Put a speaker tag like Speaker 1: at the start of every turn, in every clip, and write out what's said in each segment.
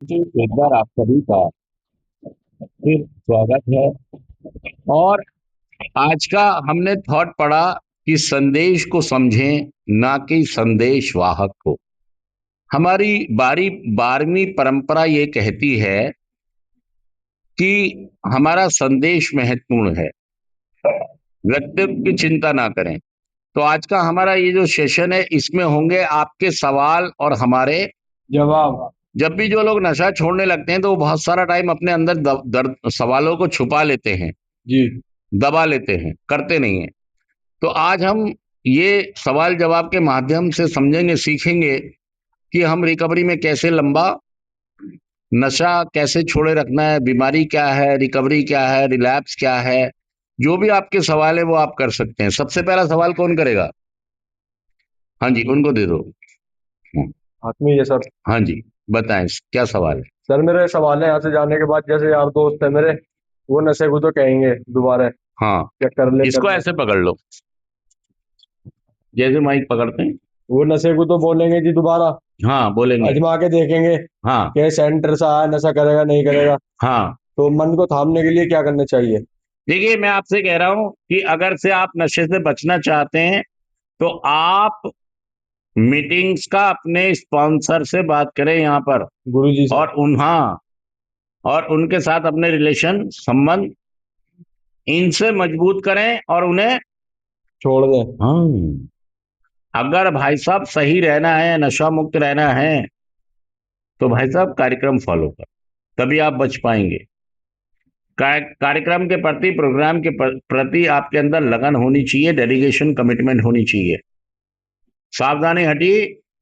Speaker 1: जी, एक बार आप सभी का फिर स्वागत है। और आज का हमने थॉट पढ़ा कि संदेश को समझें, ना कि संदेश वाहक को। हमारी बारी 12वीं परंपरा ये कहती है कि हमारा संदेश महत्वपूर्ण है, व्यक्तित्व की चिंता ना करें। तो आज का हमारा ये जो सेशन है, इसमें होंगे आपके सवाल और हमारे जवाब। जब भी जो लोग नशा छोड़ने लगते हैं तो वो बहुत सारा टाइम अपने अंदर दर्द सवालों को छुपा लेते हैं जी, दबा लेते हैं, करते नहीं है। तो आज हम ये सवाल जवाब के माध्यम से समझेंगे, सीखेंगे कि हम रिकवरी में कैसे लंबा, नशा कैसे छोड़े रखना है, बीमारी क्या है, रिकवरी क्या है, रिलैप्स क्या है। जो भी आपके सवाल है वो आप कर सकते हैं। सबसे पहला सवाल कौन करेगा? हाँ जी, उनको दे दो।
Speaker 2: आत्मी है सर।
Speaker 1: हाँ जी, बताएं क्या सवाल है।
Speaker 2: सर मेरे सवाल है, यहाँ से जाने के बाद जैसे यार दोस्त है मेरे, वो नशे को तो कहेंगे दोबारा
Speaker 1: हाँ,
Speaker 2: क्या कर ले
Speaker 1: इसको
Speaker 2: कर ले।
Speaker 1: ऐसे पकड़ लो, जैसे माइक पकड़ते हैं।
Speaker 2: वो नशे को तो बोलेंगे जी दोबारा,
Speaker 1: हाँ, बोलेंगे।
Speaker 2: आजमा के देखेंगे
Speaker 1: हाँ।
Speaker 2: कि सेंटर से आया नशा करेगा नहीं करेगा।
Speaker 1: हाँ,
Speaker 2: तो मन को थामने के लिए क्या करना चाहिए?
Speaker 1: देखिए मैं आपसे कह रहा हूं कि अगर से आप नशे से बचना चाहते हैं तो आप मीटिंग्स का अपने स्पॉन्सर से बात करें यहाँ पर,
Speaker 2: गुरुजी से।
Speaker 1: और हाँ, और उनके साथ अपने रिलेशन संबंध इनसे मजबूत करें और उन्हें
Speaker 2: छोड़ दें।
Speaker 1: हाँ, अगर भाई साहब सही रहना है, नशा मुक्त रहना है, तो भाई साहब कार्यक्रम फॉलो कर, तभी आप बच पाएंगे। कार्यक्रम के प्रति, प्रोग्राम के प्रति आपके अंदर लगन होनी चाहिए, डेडिकेशन, कमिटमेंट होनी चाहिए। सावधानी हटी,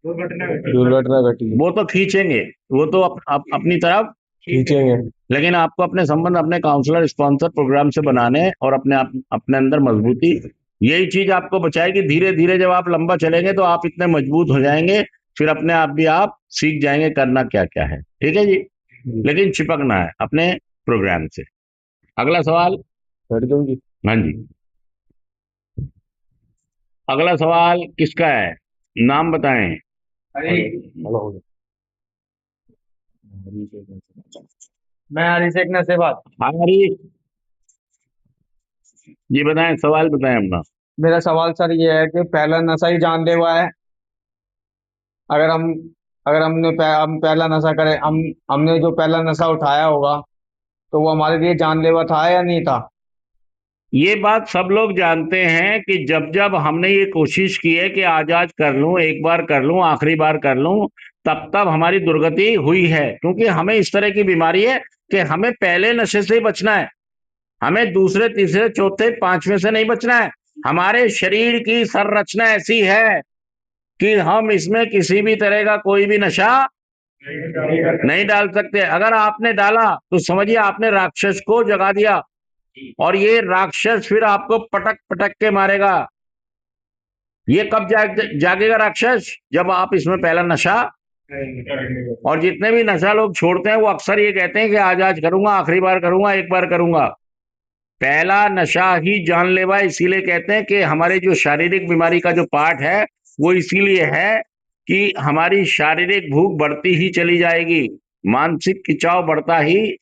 Speaker 2: दुर्घटना घटी।
Speaker 1: वो तो खींचेंगे, वो तो अपनी तरफ
Speaker 2: खींचेंगे।
Speaker 1: लेकिन आपको अपने संबंध अपने काउंसलर स्पॉन्सर प्रोग्राम से बनाने और अपने अंदर मजबूती, यही चीज आपको बचाएगी। धीरे धीरे जब आप लंबा चलेंगे तो आप इतने मजबूत हो जाएंगे, फिर अपने आप भी आप सीख जाएंगे करना क्या क्या है। ठीक है जी, लेकिन चिपकना है अपने प्रोग्राम से। अगला सवाल।
Speaker 2: कर दूंगी।
Speaker 1: हाँ जी, अगला सवाल किसका है? नाम बताएं।
Speaker 2: हेलो।
Speaker 3: मैं अभिषेक नशेबाज।
Speaker 1: हमारी, जी बताएं, सवाल बताएं अपना।
Speaker 3: मेरा सवाल सर ये है कि पहला नशा ही जानलेवा है। अगर हम अगर हम पहला नशा करें, हमने जो पहला नशा उठाया होगा तो वो हमारे लिए जानलेवा था या नहीं था?
Speaker 1: ये बात सब लोग जानते हैं कि जब जब हमने ये कोशिश की है कि आज आज कर लूं, एक बार कर लूं, आखिरी बार कर लूं, तब तब हमारी दुर्गति हुई है। क्योंकि हमें इस तरह की बीमारी है कि हमें पहले नशे से ही बचना है, हमें दूसरे, तीसरे, चौथे, पांचवें से नहीं बचना है। हमारे शरीर की संरचना ऐसी है कि हम इसमें किसी भी तरह का कोई भी नशा नहीं डाल सकते। अगर आपने डाला तो समझिए आपने राक्षस को जगा दिया, और ये राक्षस फिर आपको पटक पटक के मारेगा। ये कब जागेगा राक्षस? जब आप इसमें पहला नशा, और जितने भी नशा लोग छोड़ते हैं वो अक्सर ये कहते हैं कि आज आज करूंगा, आखिरी बार करूंगा, एक बार करूंगा। पहला नशा ही जानलेवा है। इसीलिए कहते हैं कि हमारे जो शारीरिक बीमारी का जो पार्ट है वो इसीलिए है कि हमारी शारीरिक भूख बढ़ती ही चली जाएगी, मानसिक खिंचाव बढ़ता ही,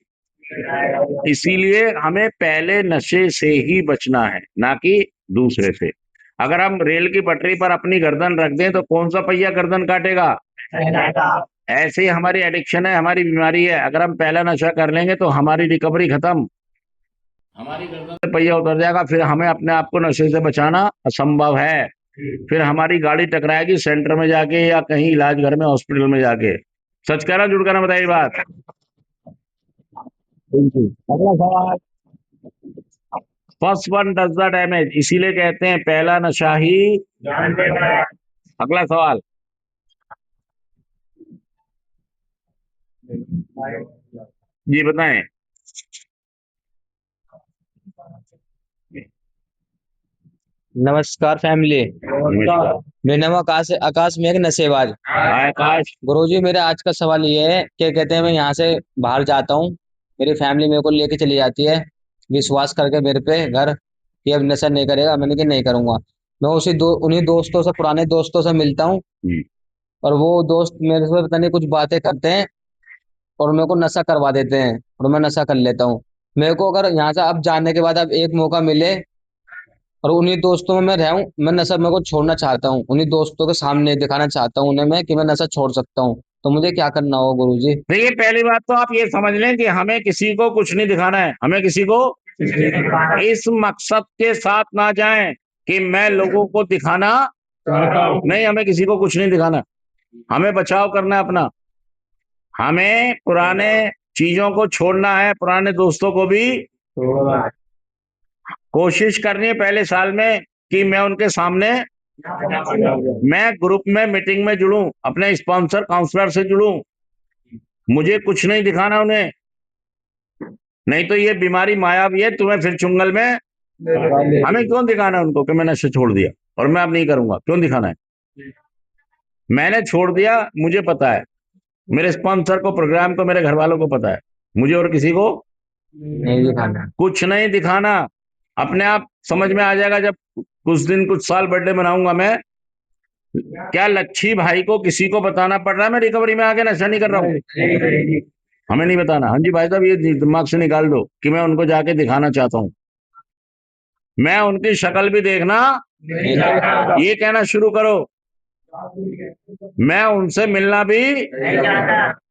Speaker 1: इसीलिए हमें पहले नशे से ही बचना है, ना कि दूसरे से। अगर हम रेल की पटरी पर अपनी गर्दन रख दें तो कौन सा पहिया गर्दन काटेगा? ऐसे ही हमारी एडिक्शन है, हमारी बीमारी है। अगर हम पहला नशा कर लेंगे तो हमारी रिकवरी खत्म, हमारी गर्दन से पहिया उतर जाएगा, फिर हमें अपने आप को नशे से बचाना असंभव है। फिर हमारी गाड़ी टकराएगी सेंटर में जाके या कहीं इलाज घर में, हॉस्पिटल में जाके। सच कह रहा जुड़ कर बताइए बात। बिल्कुल। अगला सवाल। First one does the damage, इसीलिए कहते हैं पहला नशा ही। अगला सवाल। जी बताएं।
Speaker 3: नमस्कार फैमिली।
Speaker 1: नमस्कार।
Speaker 3: मेरा नाम आकाश है, आकाश मेघ नशेबाज।
Speaker 1: हाय आकाश।
Speaker 3: गुरुजी मेरा आज का सवाल ये है कि कहते हैं मैं यहाँ से बाहर जाता हूँ, मेरी फैमिली मेरे को लेके चली जाती है विश्वास करके मेरे पे घर, कि अब नशा नहीं करेगा, मैंने कि नहीं करूंगा। मैं उन्हीं दोस्तों से, पुराने दोस्तों से मिलता हूँ, और वो दोस्त मेरे से पता नहीं कुछ बातें करते हैं और मेरे को नशा करवा देते हैं और मैं नशा कर लेता हूँ। मेरे को अगर यहाँ से अब जाने के बाद अब एक मौका मिले और उन्हीं दोस्तों में मैं रहूं, मैं नशा मेरे को छोड़ना चाहता हूँ, उन्हीं दोस्तों के सामने दिखाना चाहता हूँ उन्हें मैं कि मैं नशा छोड़ सकता हूँ। तो मुझे क्या करना होगा गुरुजी?
Speaker 1: देखिए, पहली बात तो आप ये समझ लें कि हमें किसी को कुछ नहीं दिखाना है, हमें किसी को इस मकसद के साथ ना जाएं कि मैं लोगों को दिखाना नहीं, हमें किसी को कुछ नहीं दिखाना, हमें बचाव करना है अपना। हमें पुराने चीजों को छोड़ना है, पुराने दोस्तों को भी कोशिश करनी है पहले साल में कि मैं उनके सामने, मैं ग्रुप में मीटिंग में जुड़ूं, अपने स्पॉन्सर काउंसलर से जुड़ूं, मुझे कुछ नहीं दिखाना उन्हें। नहीं तो ये बीमारी मायावी है, तुम्हें फिर चुंगल में, हमें क्यों दिखाना है उनको कि मैंने नशे छोड़ दिया और मैं अब नहीं करूंगा? क्यों दिखाना है? मैंने छोड़ दिया, मुझे पता है, मेरे स्पॉन्सर को, प्रोग्राम को, मेरे घर वालों को पता है, मुझे और किसी को
Speaker 3: नहीं दिखाना।
Speaker 1: कुछ नहीं दिखाना। अपने आप समझ में आ जाएगा जब कुछ दिन कुछ साल बर्थडे मनाऊंगा मैं। क्या लच्छी भाई को किसी को बताना पड़ रहा है मैं रिकवरी में आके नशा नहीं कर रहा हूँ? हमें नहीं बताना। हाँ जी भाई साहब, ये दिमाग से निकाल दो कि मैं उनको जाके दिखाना चाहता हूँ। मैं उनकी शक्ल भी देखना, ये कहना शुरू करो, मैं उनसे मिलना भी,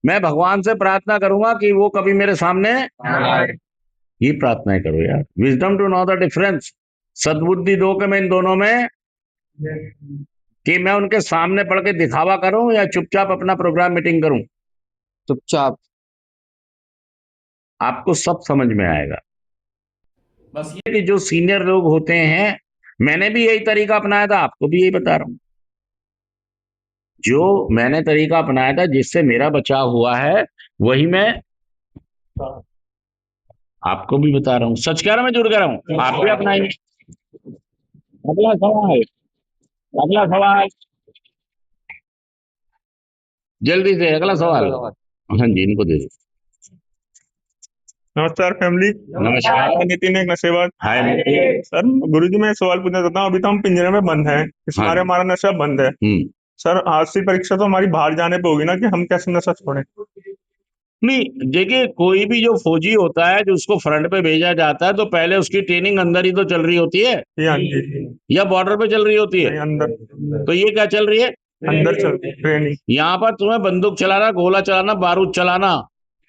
Speaker 1: मैं भगवान से प्रार्थना करूंगा कि वो कभी मेरे सामने, ये प्रार्थनाएं करो यार। Wisdom to know the difference, सद्बुद्धि दो कि मैं इन दोनों में, कि मैं उनके सामने पढ़ के दिखावा करूं या चुपचाप अपना प्रोग्राम मीटिंग करूं।
Speaker 3: चुपचाप।
Speaker 1: आपको सब समझ में आएगा। बस ये कि जो सीनियर लोग होते हैं, मैंने भी यही तरीका अपनाया था, आपको भी यही बता रहा हूं, जो मैंने तरीका अपनाया था जिससे मेरा बचाव हुआ है, वही मैं आपको भी बता रहा हूं। सच कह रहा हूं, मैं जुड़ रहा हूं, आप भी अपनाइए। अगला सवाल, अगला सवाल, जल्दी से अगला सवाल। हाँ जी, इनको दे दो।
Speaker 4: नमस्कार फैमिली।
Speaker 1: नमस्कार।
Speaker 4: मैं नितिन, एक नशेबाज।
Speaker 1: हाय नितिन।
Speaker 4: सर गुरुजी, मैं एक सवाल पूछना चाहता हूँ। अभी तो हम पिंजरे में बंद हैं, इस
Speaker 1: हाँ
Speaker 4: मारे
Speaker 1: जी।
Speaker 4: हमारा नशा बंद है। सर आज की परीक्षा तो हमारी बाहर जाने पे होगी ना, कि हम कैसे नशा छोड़ें?
Speaker 1: नहीं, देखिए, कोई भी जो फौजी होता है जो उसको फ्रंट पे भेजा जाता है, तो पहले उसकी ट्रेनिंग अंदर ही तो चल रही होती है,
Speaker 4: ये हाँ जी,
Speaker 1: या बॉर्डर पे चल रही होती
Speaker 4: नहीं
Speaker 1: है?
Speaker 4: अंदर,
Speaker 1: तो ये क्या चल रही है?
Speaker 4: अंदर चल ट्रेनिंग।
Speaker 1: यहाँ पर तुम्हें बंदूक चलाना, गोला चलाना, बारूद चलाना,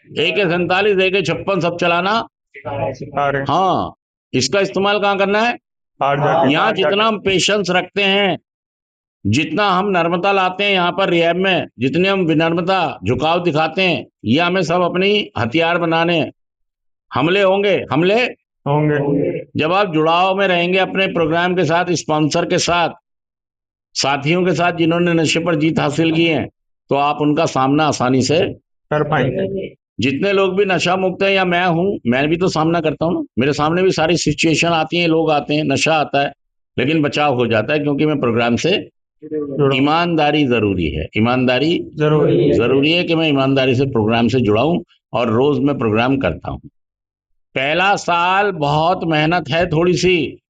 Speaker 1: AK-47, AK-56 सब चलाना।
Speaker 4: सिखा रहे हैं।
Speaker 1: हाँ, इसका इस्तेमाल कहाँ करना है?
Speaker 4: बाहर जाके।
Speaker 1: यहाँ जितना हम पेशेंस रखते हैं, जितना हम नर्मता लाते हैं यहाँ पर रिहैब में, जितने हम विनम्रता, झुकाव दिखाते हैं, ये हमें सब अपनी हथियार बनाने हैं। हमले होंगे, हमले
Speaker 4: होंगे।
Speaker 1: जब आप जुड़ाव में रहेंगे अपने प्रोग्राम के साथ, स्पॉन्सर के साथ, साथियों के साथ जिन्होंने नशे पर जीत हासिल की है, तो आप उनका सामना आसानी से
Speaker 4: कर पाएंगे।
Speaker 1: जितने लोग भी नशा मुक्त है, या मैं हूं, मैं भी तो सामना करता हूं ना, मेरे सामने भी सारी सिचुएशन आती है, लोग आते हैं, नशा आता है, लेकिन बचाव हो जाता है क्योंकि मैं प्रोग्राम से, ईमानदारी जरूरी है, ईमानदारी जरूरी है कि मैं ईमानदारी से प्रोग्राम से जुड़ा हूं और रोज मैं प्रोग्राम करता हूं। पहला साल बहुत मेहनत है, थोड़ी सी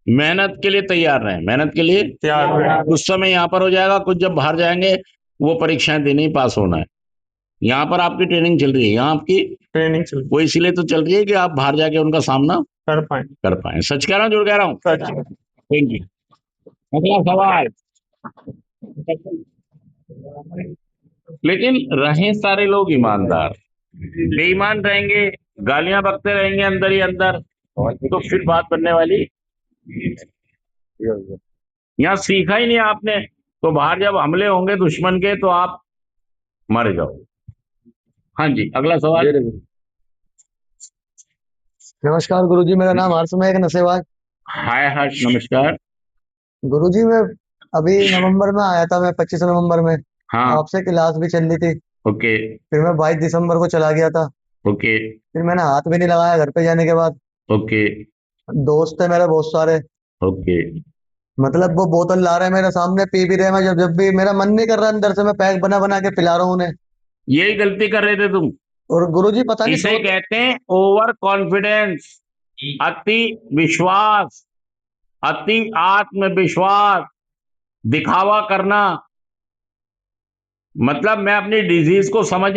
Speaker 1: मेहनत के लिए तैयार रहें, मेहनत के लिए
Speaker 4: तैयार।
Speaker 1: कुछ समय यहाँ पर हो जाएगा, कुछ जब बाहर जाएंगे वो परीक्षाएं देनी, पास होना है। यहाँ पर आपकी ट्रेनिंग चल रही है, यहाँ आपकी
Speaker 4: ट्रेनिंग चल
Speaker 1: वो इसलिए तो चल रही है कि आप बाहर जाके उनका सामना
Speaker 4: कर पाए।
Speaker 1: कर पाए। सच कह रहा हूँ, जुड़ कह रहा हूँ?
Speaker 4: सच।
Speaker 1: Thank you. अगला सवाल। लेकिन रहें सारे लोग ईमानदार, बेईमान रहेंगे, गालियां बकते रहेंगे अंदर ही अंदर, तो फिर बात बनने वाली। यहाँ सीखा ही नहीं आपने, तो बाहर जब हमले होंगे दुश्मन के, तो आप मर जाओ। हाँ जी, अगला सवाल।
Speaker 5: नमस्कार गुरुजी, मेरा नाम हर्ष, मैं एक नशेबाज।
Speaker 1: हाय हर्ष, नमस्कार।
Speaker 5: गुरुजी, मैं अभी नवंबर में आया था, मैं 25 नवंबर में
Speaker 1: हाँ।
Speaker 5: आपसे क्लास भी चल रही थी।
Speaker 1: ओके।
Speaker 5: फिर मैं 22 दिसंबर को चला गया था।
Speaker 1: ओके।
Speaker 5: फिर मैंने हाथ भी नहीं लगाया घर पे जाने के बाद।
Speaker 1: ओके।
Speaker 5: दोस्त है मेरे बहुत सारे,
Speaker 1: ओके।
Speaker 5: मतलब वो बोतल ला रहे हैं मेरे सामने, पी भी रहे हैं। मैं जब जब भी मेरा मन नहीं कर रहा अंदर से, मैं पैक बना बना के पिला रहा हूँ उन्हें।
Speaker 1: यही गलती कर रहे थे तुम।
Speaker 5: और गुरुजी पता नहीं
Speaker 1: इसे कहते हैं ओवर कॉन्फिडेंस, अति विश्वास, अति आत्मविश्वास, दिखावा करना। मतलब मैं अपनी डिजीज को समझ